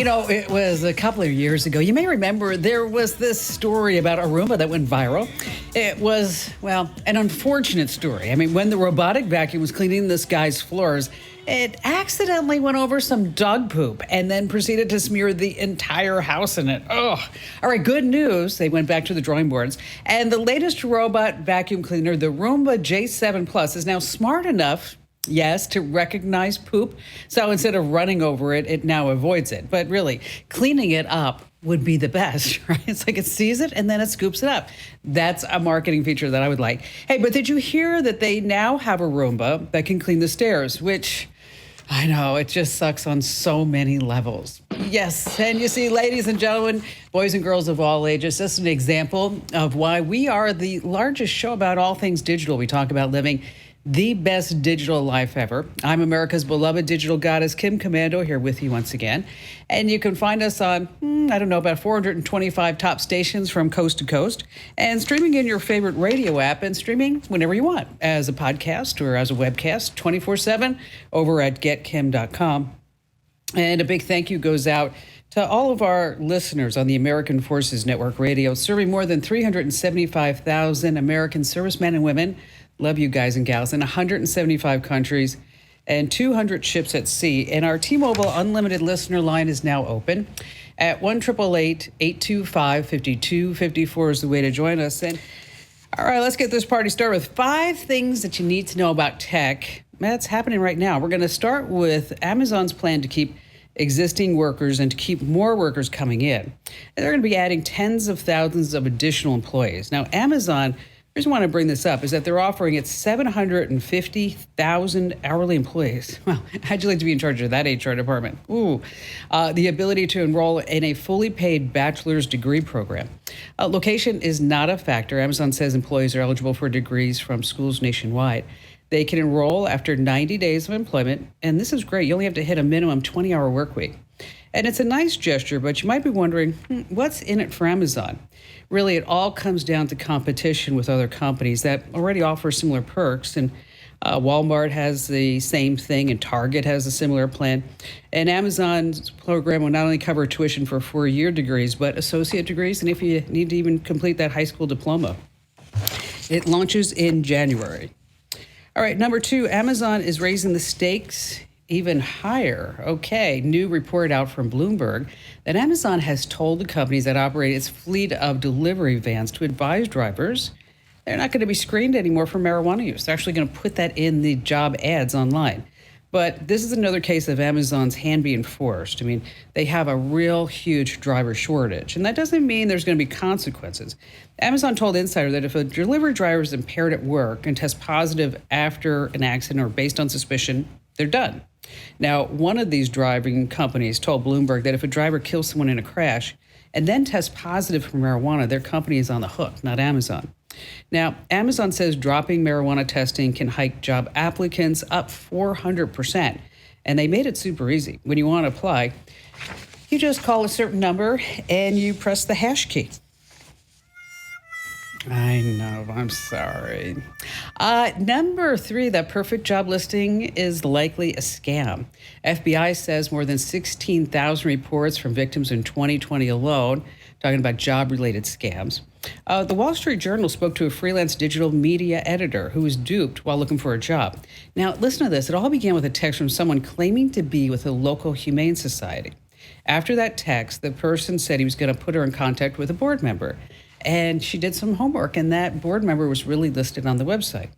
It was a couple of years ago. You may remember there was this story about a Roomba that went viral. It was, an unfortunate story. I mean, when the robotic vacuum was cleaning this guy's floors, it accidentally went over some dog poop and then proceeded to smear the entire house in it. Oh, all right, good news. They went back to the drawing boards. And the latest robot vacuum cleaner, the Roomba J7 Plus, is now smart enough, yes, to recognize poop. So instead of running over it, it now avoids it. But really, cleaning it up would be the best, right? It's like it sees it and then it scoops it up. That's a marketing feature that I would like. Hey, but did you hear that they now have a Roomba that can clean the stairs, which I know, it just sucks on so many levels. Yes, and you see, ladies and gentlemen, boys and girls of all ages, this is an example of why we are the largest show about all things digital. We talk about living the best digital life ever. I'm America's beloved digital goddess, Kim Komando, here with you once again. And you can find us on, about 425 top stations from coast to coast, and streaming in your favorite radio app and streaming whenever you want, as a podcast or as a webcast, 24/7 over at getkim.com. And a big thank you goes out to all of our listeners on the American Forces Network Radio, serving more than 375,000 American servicemen and women. Love you guys and gals in 175 countries and 200 ships at sea. And our T-Mobile Unlimited listener line is now open at 1-888-825-5254 is the way to join us. And all right, let's get this party started with 5 things that you need to know about tech. That's happening right now. We're going to start with Amazon's plan to keep existing workers and to keep more workers coming in. And they're going to be adding tens of thousands of additional employees. Now, Amazon, the reason I want to bring this up is that they're offering its 750,000 hourly employees. Well, how'd you like to be in charge of that HR department? The ability to enroll in a fully paid bachelor's degree program. Location is not a factor. Amazon says employees are eligible for degrees from schools nationwide. They can enroll after 90 days of employment, and this is great. You only have to hit a minimum 20-hour work week. And it's a nice gesture, but you might be wondering, what's in it for Amazon? Really, it all comes down to competition with other companies that already offer similar perks. And Walmart has the same thing, and Target has a similar plan. And Amazon's program will not only cover tuition for 4-year degrees, but associate degrees, and if you need to even complete that high school diploma. It launches in January. All right, number 2, Amazon is raising the stakes even higher. Okay, new report out from Bloomberg that Amazon has told the companies that operate its fleet of delivery vans to advise drivers they're not going to be screened anymore for marijuana use. They're actually going to put that in the job ads online. But this is another case of Amazon's hand being forced. I mean, they have a real huge driver shortage, and that doesn't mean there's going to be consequences. Amazon told Insider that if a delivery driver is impaired at work and tests positive after an accident or based on suspicion, they're done. Now, one of these driving companies told Bloomberg that if a driver kills someone in a crash and then tests positive for marijuana, their company is on the hook, not Amazon. Now, Amazon says dropping marijuana testing can hike job applicants up 400%. And they made it super easy. When you want to apply, you just call a certain number and you press the hash key. I know, I'm sorry. Number 3, that perfect job listing is likely a scam. FBI says more than 16,000 reports from victims in 2020 alone, talking about job-related scams. The Wall Street Journal spoke to a freelance digital media editor who was duped while looking for a job. Now, listen to this. It all began with a text from someone claiming to be with a local humane society. After that text, the person said he was going to put her in contact with a board member. And she did some homework, and that board member was really listed on the website.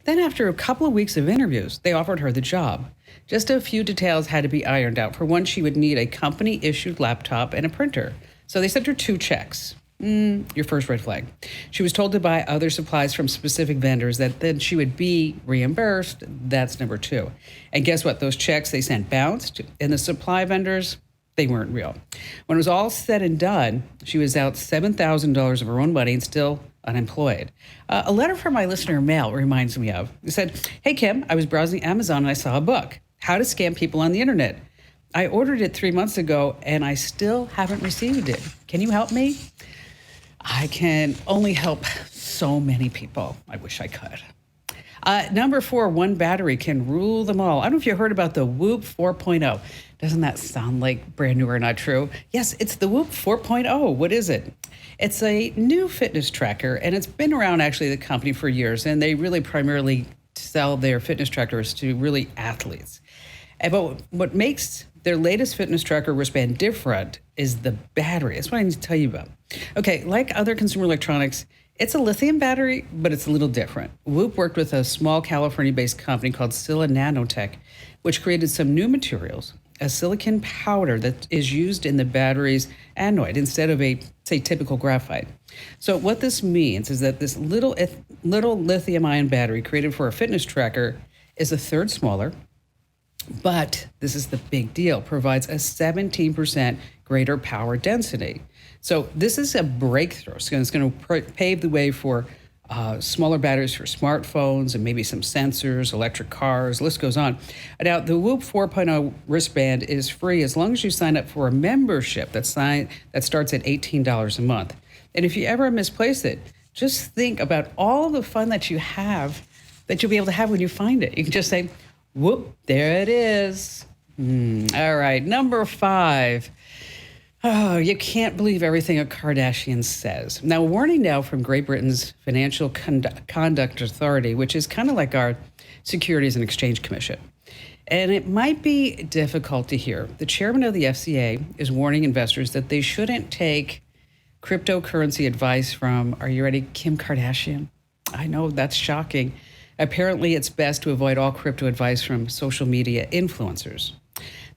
Then after a couple of weeks of interviews, they offered her the job. Just a few details had to be ironed out. For one, she would need a company-issued laptop and a printer. So they sent her 2 checks. Your first red flag. She was told to buy other supplies from specific vendors that then she would be reimbursed. That's number 2. And guess what? Those checks they sent bounced, and the supply vendors, they weren't real. When it was all said and done, she was out $7,000 of her own money and still unemployed. A letter from my listener mail reminds me of. It said, "Hey, Kim, I was browsing Amazon and I saw a book, How to Scam People on the Internet. I ordered it 3 months ago and I still haven't received it. Can you help me?" I can only help so many people. I wish I could. Number 4, one battery can rule them all. I don't know if you heard about the Whoop 4.0. Doesn't that sound like brand new or not true? Yes, it's the Whoop 4.0. What is it? It's a new fitness tracker, and it's been around actually the company for years, and they really primarily sell their fitness trackers to really athletes. But what makes their latest fitness tracker wristband different is the battery. That's what I need to tell you about. Okay, like other consumer electronics, it's a lithium battery, but it's a little different. Whoop worked with a small California-based company called Sila Nanotech, which created some new materials, a silicon powder that is used in the battery's anode instead of a, say, typical graphite. So what this means is that this little lithium-ion battery created for a fitness tracker is a third smaller, but this is the big deal, provides a 17% greater power density. So this is a breakthrough. It's going to pave the way for smaller batteries for smartphones and maybe some sensors, electric cars, list goes on. Now, the Whoop 4.0 wristband is free as long as you sign up for a membership that starts at $18 a month. And if you ever misplace it, just think about all the fun that you have that you'll be able to have when you find it. You can just say, whoop, there it is. All right, number 5. Oh, you can't believe everything a Kardashian says. Now, warning now from Great Britain's Financial Conduct Authority, which is kind of like our Securities and Exchange Commission. And it might be difficult to hear. The chairman of the FCA is warning investors that they shouldn't take cryptocurrency advice from, are you ready, Kim Kardashian? I know, that's shocking. Apparently, it's best to avoid all crypto advice from social media influencers.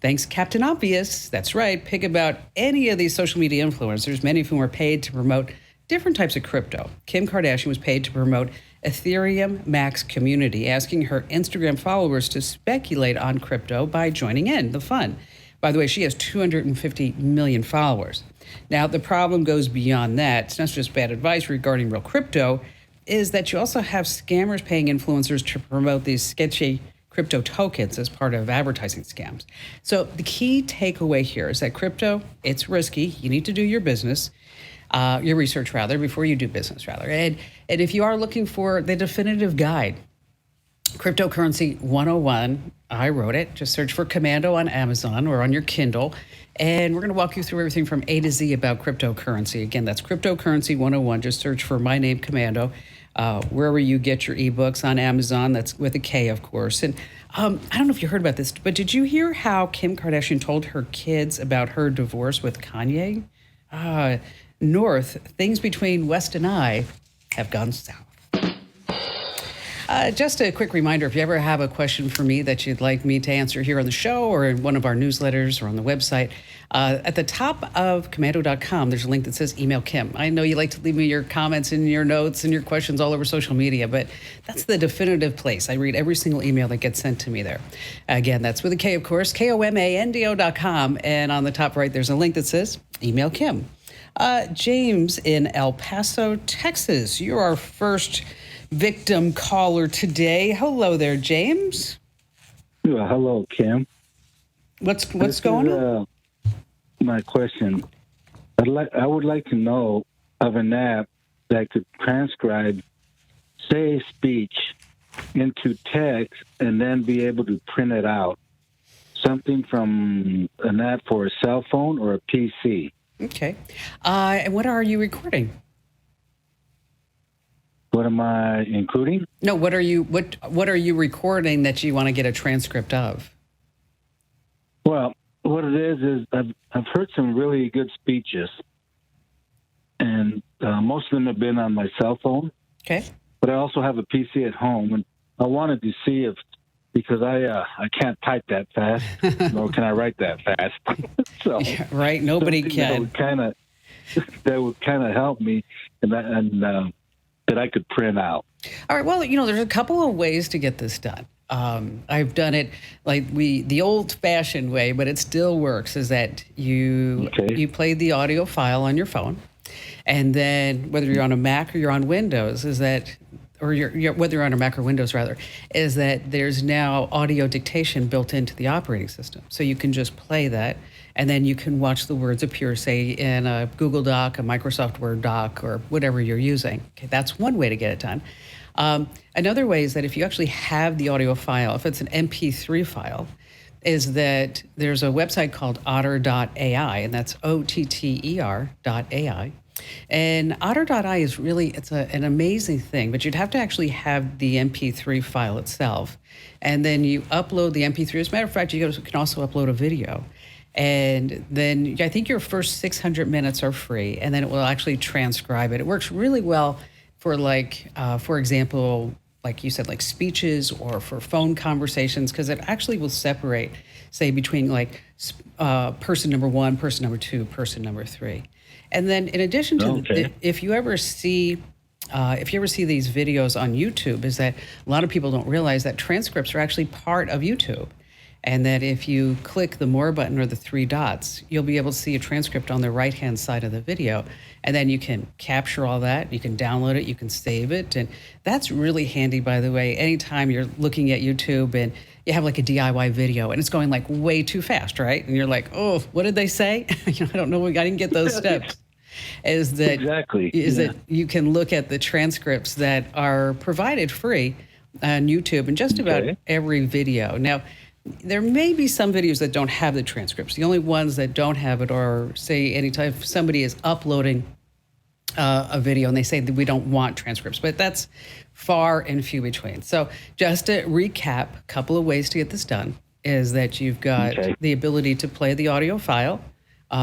Thanks, Captain Obvious. That's right. Pick about any of these social media influencers, many of whom are paid to promote different types of crypto. Kim Kardashian was paid to promote Ethereum Max community, asking her Instagram followers to speculate on crypto by joining in the fun. By the way, she has 250 million followers. Now, the problem goes beyond that. It's not just bad advice regarding real crypto, is that you also have scammers paying influencers to promote these sketchy crypto tokens as part of advertising scams. So the key takeaway here is that crypto, it's risky. You need to do your research rather, before you do business rather. And if you are looking for the definitive guide, Cryptocurrency 101, I wrote it. Just search for Komando on Amazon or on your Kindle. And we're going to walk you through everything from A to Z about cryptocurrency. Again, that's Cryptocurrency 101. Just search for my name, Komando, wherever you get your ebooks on Amazon. That's with a K, of course. And I don't know if you heard about this, but did you hear how Kim Kardashian told her kids about her divorce with Kanye? North, things between West and I have gone south. Just a quick reminder, if you ever have a question for me that you'd like me to answer here on the show or in one of our newsletters or on the website, at the top of Komando.com, there's a link that says Email Kim. I know you like to leave me your comments and your notes and your questions all over social media, but that's the definitive place. I read every single email that gets sent to me there. Again, that's with a K, of course, Komando.com. And on the top right, there's a link that says Email Kim. James in El Paso, Texas, you're our first victim caller today. Hello there, James. Hello, Kim. What's going on? My question. I would like to know of an app that could transcribe, say, speech into text and then be able to print it out. Something from an app for a cell phone or a PC. Okay. And what are you recording? What am I including? No, what are you recording that you want to get a transcript of? Well, what it is I've heard some really good speeches, and most of them have been on my cell phone. Okay. But I also have a PC at home, and I wanted to see if, because I can't type that fast, nor can I write that fast. So yeah, right, nobody can. That would kind of help me, and that I could print out. All right. Well, there's a couple of ways to get this done. I've done it like the old-fashioned way, but it still works. Is that you play the audio file on your phone, and then whether you're on a Mac or you're on Windows, whether you're on a Mac or Windows rather, is that there's now audio dictation built into the operating system, so you can just play that. And then you can watch the words appear, say, in a Google Doc, a Microsoft Word doc, or whatever you're using. Okay, that's one way to get it done. Another way is that if you actually have the audio file, if it's an MP3 file, is that there's a website called otter.ai, and that's OTTER.ai. And otter.ai is really, it's an amazing thing, but you'd have to actually have the MP3 file itself. And then you upload the MP3. As a matter of fact, you can also upload a video. And then I think your first 600 minutes are free, and then it will actually transcribe it. It works really well for for example, like you said, like speeches or for phone conversations, because it actually will separate, say, between person number one, person number two, person number three. And then in addition to, if you ever see these videos on YouTube, is that a lot of people don't realize that transcripts are actually part of YouTube. And that if you click the More button or the three dots, you'll be able to see a transcript on the right-hand side of the video. And then you can capture all that, you can download it, you can save it. And that's really handy, by the way, anytime you're looking at YouTube and you have like a DIY video and it's going like way too fast, right? And you're like, oh, what did they say? I don't know, I didn't get those steps. That you can look at the transcripts that are provided free on YouTube and just about every video. Now, there may be some videos that don't have the transcripts. The only ones that don't have it are, say, anytime somebody is uploading a video and they say that we don't want transcripts, but that's far and few between. So just to recap, a couple of ways to get this done is that you've got the ability to play the audio file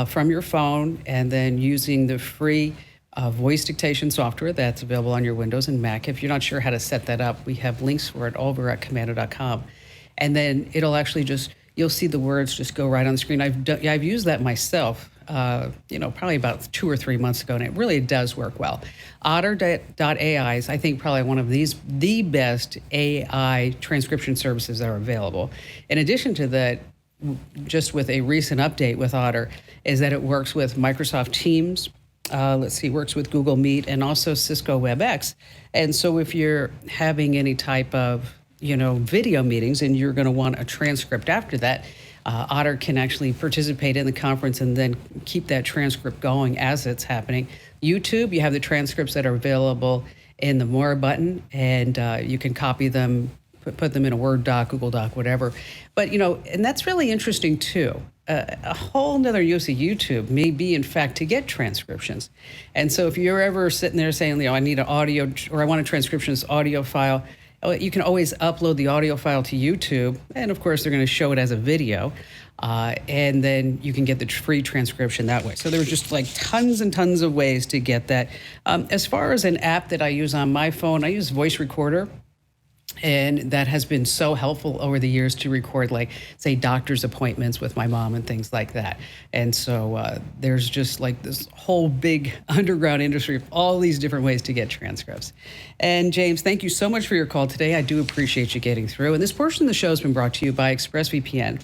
from your phone, and then using the free voice dictation software that's available on your Windows and Mac. If you're not sure how to set that up, we have links for it over at Komando.com. And then it'll actually you'll see the words just go right on the screen. I've used that myself, probably about 2 or 3 months ago, and it really does work well. Otter.ai is, I think, probably one of the best AI transcription services that are available. In addition to that, just with a recent update with Otter, is that it works with Microsoft Teams. Works with Google Meet and also Cisco WebEx. And so if you're having any type of video meetings and you're going to want a transcript after that, Otter can actually participate in the conference and then keep that transcript going as it's happening. YouTube, you have the transcripts that are available in the More button, and you can copy them, put them in a Word doc, Google Doc, whatever. But, and that's really interesting too. A whole nother use of YouTube may be, in fact, to get transcriptions. And so if you're ever sitting there saying, I need an audio, or I want a transcription of this audio file, you can always upload the audio file to YouTube, and of course they're going to show it as a video, and then you can get the free transcription that way. So there are just like tons and tons of ways to get that. As far as an app that I use on my phone, I use Voice Recorder. And that has been so helpful over the years to record, like, say, doctor's appointments with my mom and things like that. And so there's just like this whole big underground industry of all these different ways to get transcripts. And James, thank you so much for your call today. I do appreciate you getting through. And this portion of the show has been brought to you by Expressvpn.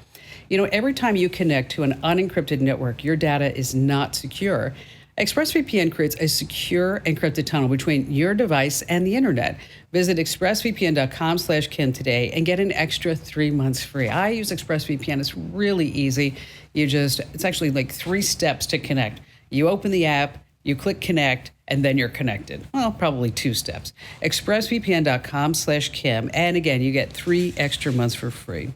Every time you connect to an unencrypted network, your data is not secure. ExpressVPN creates a secure encrypted tunnel between your device and the internet. Visit expressvpn.com/Kim today and get an extra 3 months free. I use ExpressVPN. It's really easy. It's actually like 3 steps to connect. You open the app, you click connect, and then you're connected. Well, probably 2 steps. expressvpn.com/Kim. And again, you get 3 extra months for free.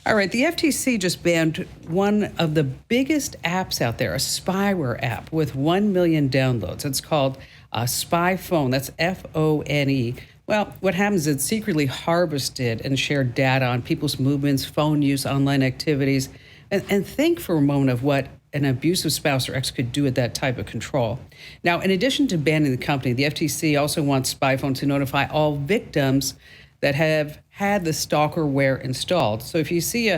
All right, the FTC just banned one of the biggest apps out there, a spyware app with 1 million downloads. It's called Spy Phone. That's Phone. Well, what happens is it's secretly harvested and shared data on people's movements, phone use, online activities. And think for a moment of what an abusive spouse or ex could do with that type of control. Now, in addition to banning the company, the FTC also wants Spy Phone to notify all victims that have had the stalkerware installed. So if you see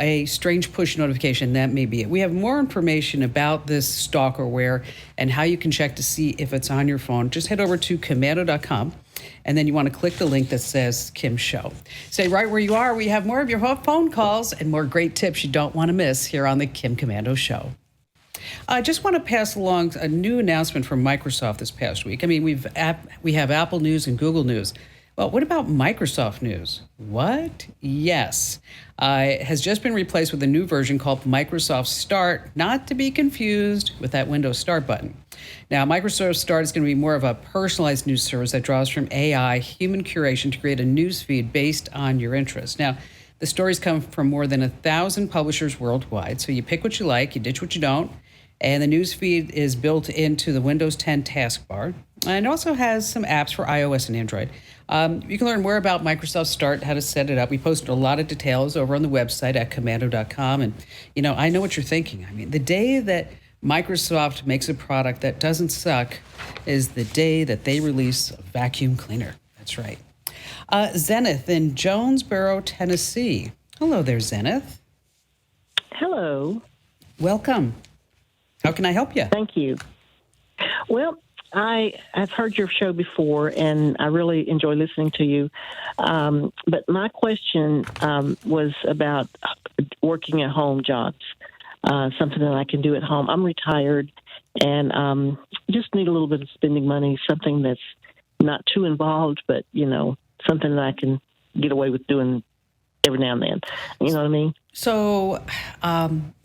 a strange push notification, that may be it. We have more information about this stalkerware and how you can check to see if it's on your phone. Just head over to Komando.com, and then you want to click the link that says Kim Show. Stay right where you are. We have more of your phone calls and more great tips you don't want to miss here on the Kim Komando Show. I just want to pass along a new announcement from Microsoft this past week. I mean, we have Apple News and Google News. Well, what about Microsoft News? What? Yes. It has just been replaced with a new version called Microsoft Start, not to be confused with that Windows Start button. Now, Microsoft Start is going to be more of a personalized news service that draws from AI, human curation to create a news feed based on your interests. Now, The stories come from more than 1,000 publishers worldwide. So you pick what you like, you ditch what you don't. And the news feed is built into the Windows 10 taskbar. And it also has some apps for iOS and Android. You can learn more about Microsoft Start, how to set it up. We posted a lot of details over on the website at Komando.com. And, I know what you're thinking. I mean, the day that Microsoft makes a product that doesn't suck is the day that they release a vacuum cleaner. That's right. Zenith in Jonesboro, Tennessee. Hello there, Zenith. Hello. Welcome. How can I help you? Thank you. Well, I've heard your show before, and I really enjoy listening to you. But my question was about working at home jobs, something that I can do at home. I'm retired and just need a little bit of spending money, something that's not too involved, but, something that I can get away with doing every now and then. You know what I mean? So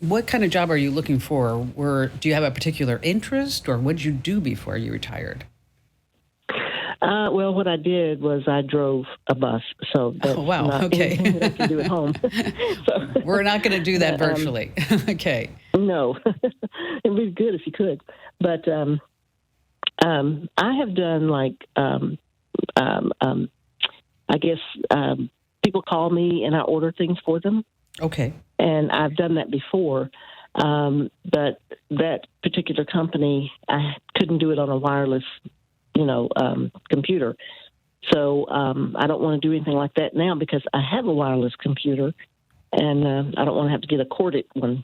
what kind of job are you looking for? Do you have a particular interest, or what did you do before you retired? Well, what I did was I drove a bus. So that's not anything that I can do at home. So, we're not going to do that virtually. Okay. No. It'd be good if you could. But I have done I guess people call me and I order things for them. Okay. And I've done that before. But that particular company, I couldn't do it on a wireless, computer. So I don't want to do anything like that now because I have a wireless computer, and I don't want to have to get a corded one.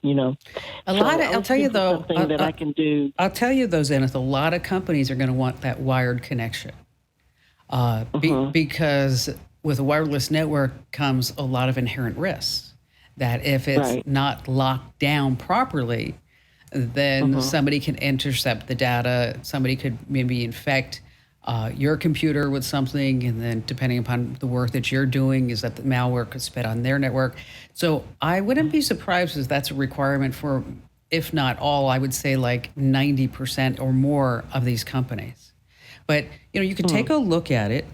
I'll tell you though, something that I can do. I'll tell you though, Zenith, a lot of companies are going to want that wired connection, because with a wireless network comes a lot of inherent risks. That if it's not locked down properly, then somebody can intercept the data. Somebody could maybe infect your computer with something, and then depending upon the work that you're doing, is that the malware could spread on their network. So I wouldn't be surprised if that's a requirement for, if not all, I would say like 90% or more of these companies. But, you can take a look at it.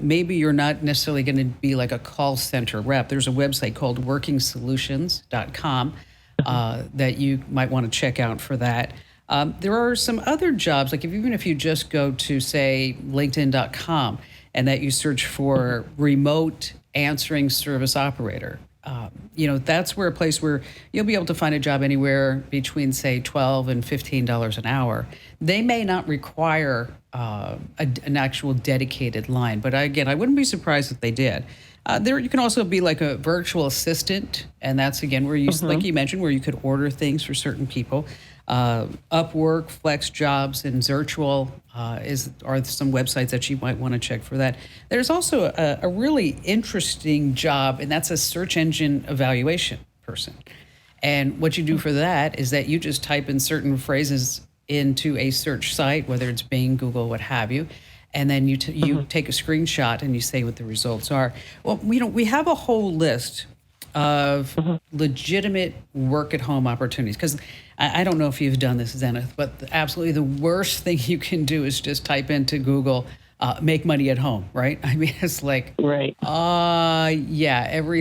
Maybe you're not necessarily going to be like a call center rep. There's a website called workingsolutions.com that you might want to check out for that. There are some other jobs, like even if you just go to, say, linkedin.com and that you search for remote answering service operator. That's a place where you'll be able to find a job anywhere between, say, $12 and $15 an hour. They may not require an actual dedicated line, but again, I wouldn't be surprised if they did. There, you can also be like a virtual assistant, and that's again where you, like you mentioned, where you could order things for certain people. Upwork, Flex Jobs, and Zirtual are some websites that you might want to check for that. There's also a really interesting job, and that's a search engine evaluation person. And what you do for that is that you just type in certain phrases into a search site, whether it's Bing, Google, what have you, and then you take a screenshot and you say what the results are. Well, we have a whole list of legitimate work-at-home opportunities. Because I don't know if you've done this, Zenith, but absolutely the worst thing you can do is just type into Google, make money at home, right? I mean, it's like, every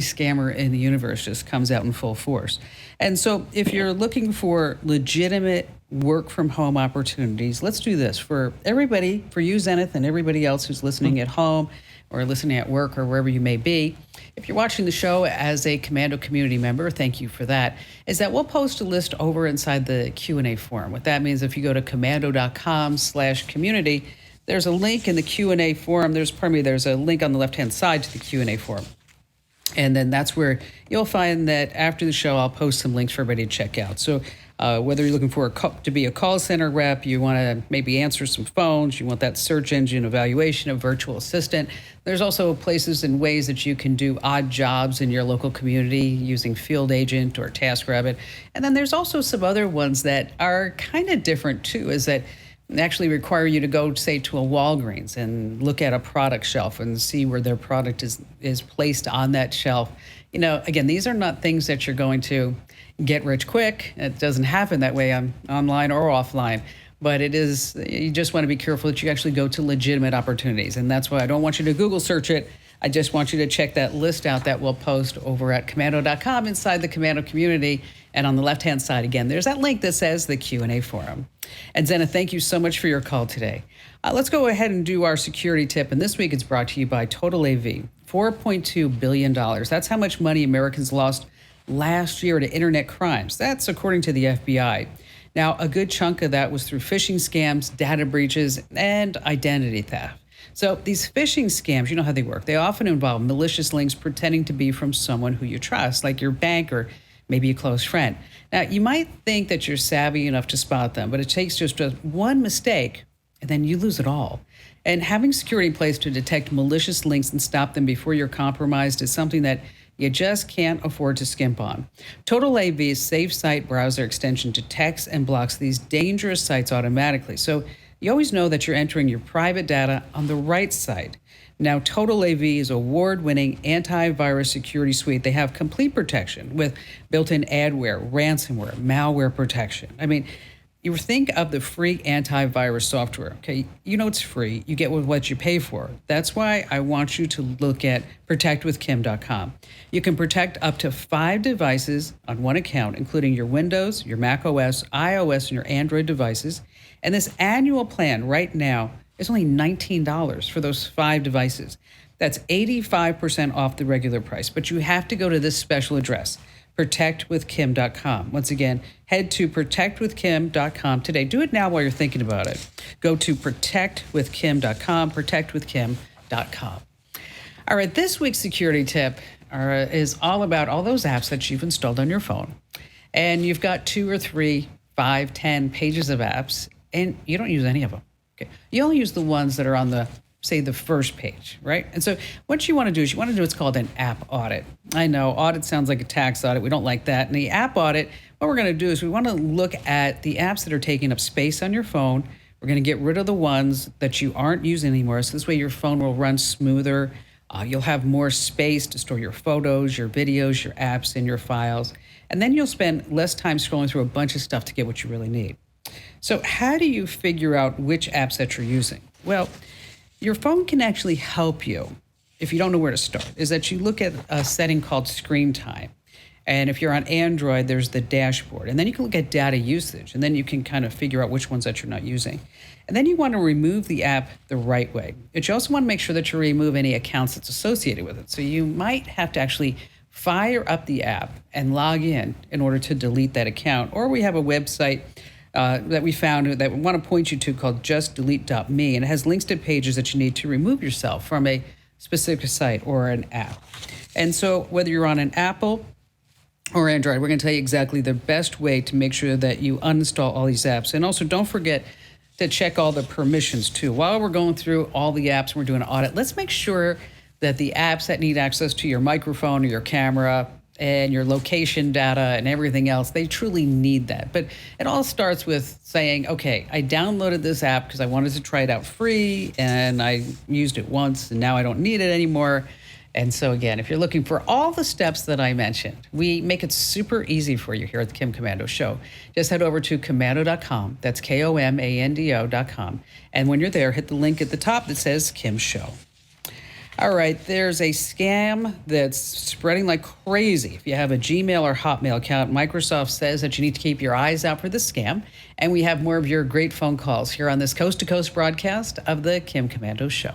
scammer in the universe just comes out in full force. And so if you're looking for legitimate work-from-home opportunities, let's do this. For everybody, for you, Zenith, and everybody else who's listening at home or listening at work or wherever you may be, if you're watching the show as a Komando community member, thank you for that, is that we'll post a list over inside the Q&A forum. What that means, if you go to komando.com/community, there's a link in the Q&A forum. There's a link on the left-hand side to the Q&A forum. And then that's where you'll find that after the show, I'll post some links for everybody to check out. So whether you're looking for to be a call center rep, you want to maybe answer some phones, you want that search engine evaluation, a virtual assistant. There's also places and ways that you can do odd jobs in your local community using Field Agent or TaskRabbit. And then there's also some other ones that are kind of different too, is that actually require you to go, say, to a Walgreens and look at a product shelf and see where their product is placed on that shelf. Again, these are not things that you're going to get rich quick. It doesn't happen that way online or offline. But it is, you just want to be careful that you actually go to legitimate opportunities. And that's why I don't want you to Google search it. I just want you to check that list out that we'll post over at Komando.com inside the Komando community. And on the left-hand side, again, there's that link that says the Q&A forum. And Zena, thank you so much for your call today. Let's go ahead and do our security tip. And this week it's brought to you by Total AV, $4.2 billion. That's how much money Americans lost last year to internet crimes. That's according to the FBI. Now, a good chunk of that was through phishing scams, data breaches, and identity theft. So these phishing scams, you know how they work. They often involve malicious links pretending to be from someone who you trust, like your bank or maybe a close friend. Now, you might think that you're savvy enough to spot them, but it takes just one mistake, and then you lose it all. And having security in place to detect malicious links and stop them before you're compromised is something that you just can't afford to skimp on. Total AV's Safe Site browser extension detects and blocks these dangerous sites automatically. So you always know that you're entering your private data on the right site. Now, Total AV is award-winning antivirus security suite. They have complete protection with built-in adware, ransomware, malware protection. I mean, you think of the free antivirus software, okay? You know it's free. You get what you pay for. That's why I want you to look at protectwithkim.com. You can protect up to 5 devices on one account, including your Windows, your Mac OS, iOS, and your Android devices. And this annual plan right now is only $19 for those 5 devices. That's 85% off the regular price, but you have to go to this special address, protectwithkim.com. Once again, head to protectwithkim.com today. Do it now while you're thinking about it. Go to protectwithkim.com, protectwithkim.com. All right, this week's security tip is all about all those apps that you've installed on your phone. And you've got 2 or 3, 5, 10 pages of apps, and you don't use any of them. Okay. You only use the ones that are on the first page, right? And so what you want to do is you want to do what's called an app audit. I know audit sounds like a tax audit. We don't like that. In the app audit, what we're going to do is we want to look at the apps that are taking up space on your phone. We're going to get rid of the ones that you aren't using anymore. So this way your phone will run smoother. You'll have more space to store your photos, your videos, your apps, and your files. And then you'll spend less time scrolling through a bunch of stuff to get what you really need. So how do you figure out which apps that you're using? Well, your phone can actually help you if you don't know where to start, is that you look at a setting called screen time. And if you're on Android, there's the dashboard. And then you can look at data usage, and then you can kind of figure out which ones that you're not using. And then you want to remove the app the right way. But you also want to make sure that you remove any accounts that's associated with it. So you might have to actually fire up the app and log in order to delete that account. Or we have a website that we found that we want to point you to called justdelete.me, and it has links to pages that you need to remove yourself from a specific site or an app. And so whether you're on an Apple or Android, we're going to tell you exactly the best way to make sure that you uninstall all these apps. And also don't forget to check all the permissions too. While we're going through all the apps and we're doing an audit, let's make sure that the apps that need access to your microphone or your camera and your location data and everything else, they truly need that. But it all starts with saying, okay, I downloaded this app because I wanted to try it out free, and I used it once, and now I don't need it anymore. And so again, if you're looking for all the steps that I mentioned, we make it super easy for you here at the Kim Komando Show. Just head over to Komando.com. That's Komando.com. And when you're there, hit the link at the top that says Kim Show. All right, there's a scam that's spreading like crazy. If you have a Gmail or Hotmail account, Microsoft says that you need to keep your eyes out for this scam. And we have more of your great phone calls here on this coast-to-coast broadcast of the Kim Komando Show.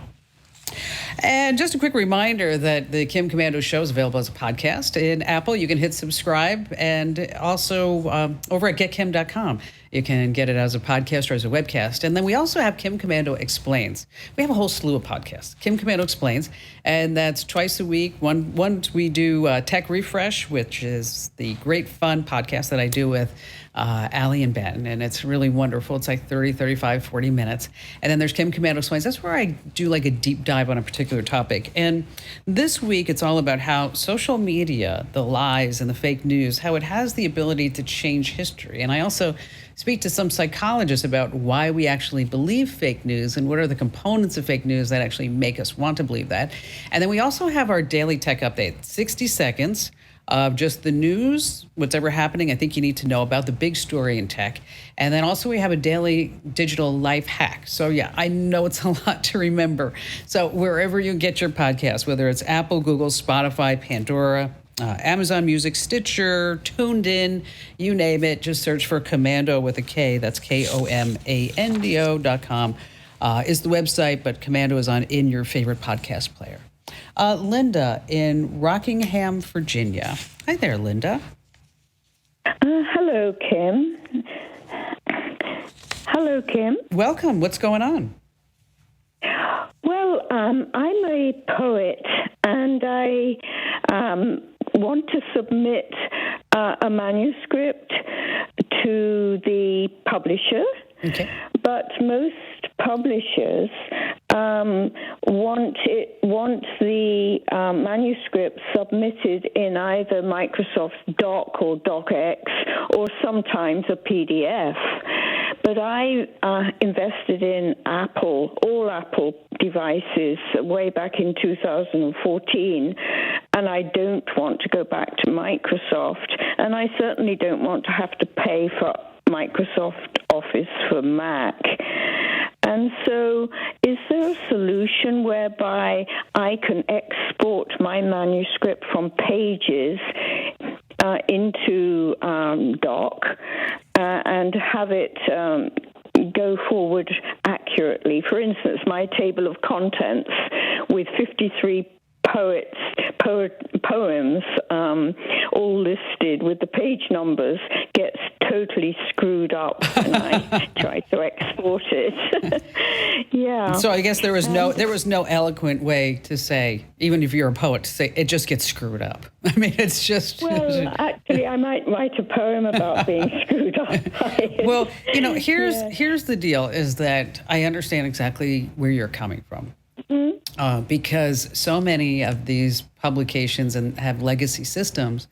And just a quick reminder that the Kim Komando Show is available as a podcast. In Apple, you can hit subscribe, and also over at getkim.com, you can get it as a podcast or as a webcast. And then we also have Kim Komando Explains. We have a whole slew of podcasts. Kim Komando Explains, and that's twice a week. Once we do Tech Refresh, which is the great fun podcast that I do with Allie and Ben, and it's really wonderful. It's like 30, 35, 40 minutes. And then there's Kim Komando Explains. That's where I do like a deep dive on a particular topic. And this week, it's all about how social media, the lies and the fake news, how it has the ability to change history. And I also speak to some psychologists about why we actually believe fake news and what are the components of fake news that actually make us want to believe that. And then we also have our daily tech update, 60 seconds just the news, what's ever happening, I think you need to know about, the big story in tech. And then also we have a daily digital life hack. So yeah, I know it's a lot to remember. So wherever you get your podcast, whether it's Apple, Google, Spotify, Pandora, Amazon Music, Stitcher, Tuned In, you name it, just search for Komando with a K. That's KOMANDO.com is the website, but Komando is in your favorite podcast player. Linda in Rockingham, Virginia. Hi there, Linda. Hello, Kim. Hello, Kim. Welcome. What's going on? Well, I'm a poet, and I want to submit a manuscript to the publisher. Okay. But most publishers want the manuscript submitted in either Microsoft Doc or DocX, or sometimes a PDF. But I invested in all Apple devices way back in 2014, and I don't want to go back to Microsoft, and I certainly don't want to have to pay for Microsoft Office for Mac. And so is there a solution whereby I can export my manuscript from Pages into Doc and have it go forward accurately? For instance, my table of contents with 53 poems all listed with the page numbers gets totally screwed up when I try to export it. Yeah. So I guess there was no eloquent way to say, even if you're a poet, to say it just gets screwed up. I mean, it's just. Well, actually, I might write a poem about being screwed up. Well, here's the deal: is that I understand exactly where you're coming from. Because so many of these publications have legacy systems,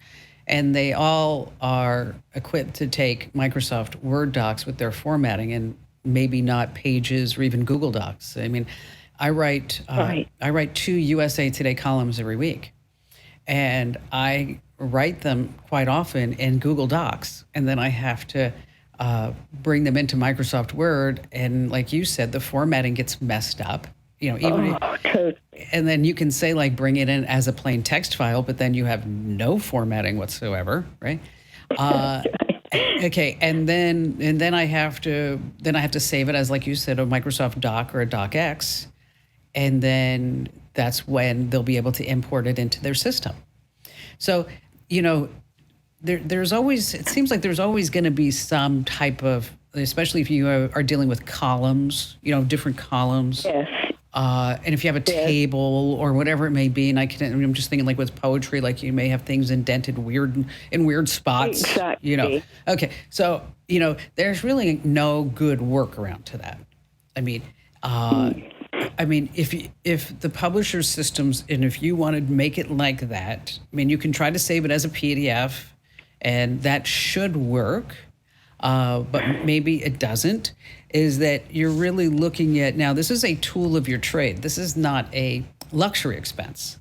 and they all are equipped to take Microsoft Word docs with their formatting and maybe not Pages or even Google Docs. I mean, I write 2 USA Today columns every week, and I write them quite often in Google Docs, and then I have to bring them into Microsoft Word, and like you said, the formatting gets messed up. And then you can say, like, bring it in as a plain text file, but then you have no formatting whatsoever, right? Okay, and then I have to save it as, like you said, a Microsoft Doc or a DocX, and then that's when they'll be able to import it into their system. So, there's always, it seems like there's always going to be some type of, especially if you are dealing with columns, different columns. Yes. And if you have a table or whatever it may be, and I'm just thinking, like with poetry, like you may have things indented in weird spots. Exactly. Okay, so there's really no good workaround to that. I mean, if the publisher's systems, and if you want to make it like that, I mean, you can try to save it as a PDF, and that should work. But maybe it doesn't, is that you're really looking at, now this is a tool of your trade. This is not a luxury expense.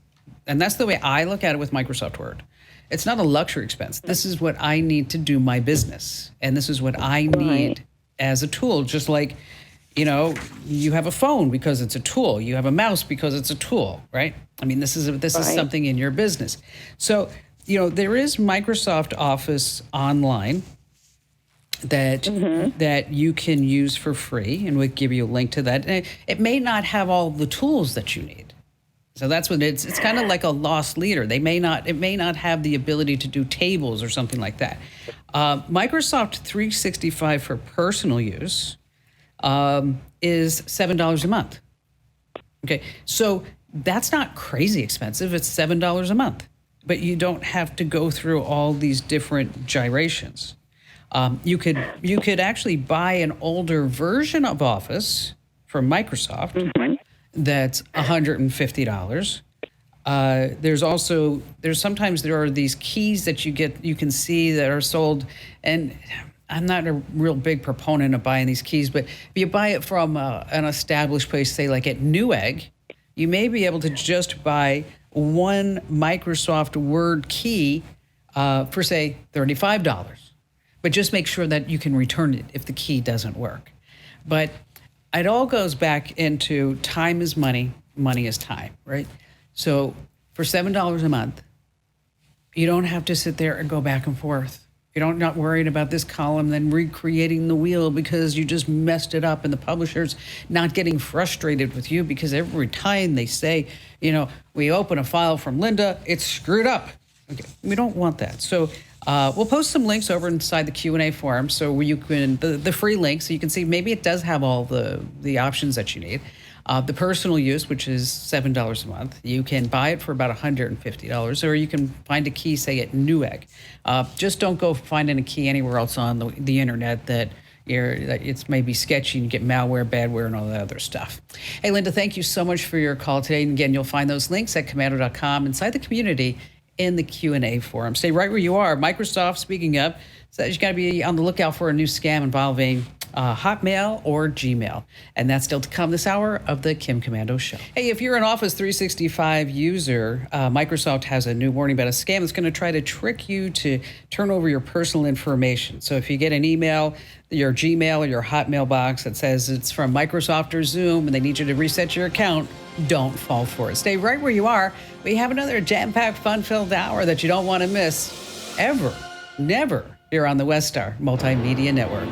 And that's the way I look at it with Microsoft Word. It's not a luxury expense. This is what I need to do my business. And this is what I need as a tool. Just like, you have a phone because it's a tool. You have a mouse because it's a tool, right? I mean, this is something in your business. So, there is Microsoft Office Online that you can use for free, and we'll give you a link to that. And it may not have all the tools that you need. So that's what it's kind of like a lost leader. It may not have the ability to do tables or something like that. Microsoft 365 for personal use is $7 a month. Okay, so that's not crazy expensive. It's $7 a month, but you don't have to go through all these different gyrations. You could actually buy an older version of Office from Microsoft that's $150. Sometimes there are these keys that you can see that are sold, and I'm not a real big proponent of buying these keys, but if you buy it from an established place, say like at Newegg, you may be able to just buy one Microsoft Word key for, say, $35. But just make sure that you can return it if the key doesn't work. But it all goes back into time is money, money is time, right? So for $7 a month, you don't have to sit there and go back and forth. You're not worrying about this column, then recreating the wheel because you just messed it up, and the publisher's not getting frustrated with you because every time they say, we open a file from Linda, it's screwed up. Okay, we don't want that. So we'll post some links over inside the Q&A forum so where you can, the free link, so you can see maybe it does have all the options that you need. The personal use, which is $7 a month, you can buy it for about $150, or you can find a key, say, at Newegg. Just don't go finding a key anywhere else on the internet that it's maybe sketchy and you get malware, badware, and all that other stuff. Hey, Linda, thank you so much for your call today. And again, you'll find those links at komando.com inside the community in the Q&A forum. Stay right where you are. Microsoft, speaking of, says you got to be on the lookout for a new scam involving Hotmail or Gmail. And that's still to come this hour of the Kim Komando Show. Hey, if you're an Office 365 user, Microsoft has a new warning about a scam that's going to try to trick you to turn over your personal information. So if you get an email, your Gmail or your Hotmail box that says it's from Microsoft or Zoom and they need you to reset your account, don't fall for it. Stay right where you are. We have another jam-packed, fun-filled hour that you don't want to miss ever, never, here on the West Star Multimedia Network.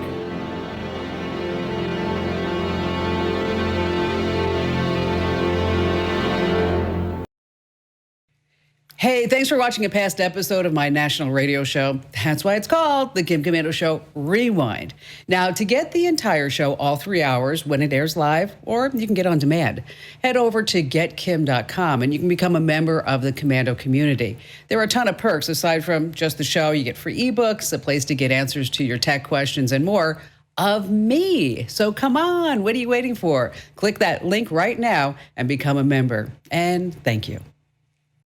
Hey, thanks for watching a past episode of my national radio show. That's why it's called The Kim Komando Show Rewind. Now, to get the entire show, all 3 hours, when it airs live, or you can get on demand, head over to getkim.com and you can become a member of the Komando community. There are a ton of perks. Aside from just the show, you get free ebooks, a place to get answers to your tech questions, and more of me. So come on, what are you waiting for? Click that link right now and become a member. And thank you.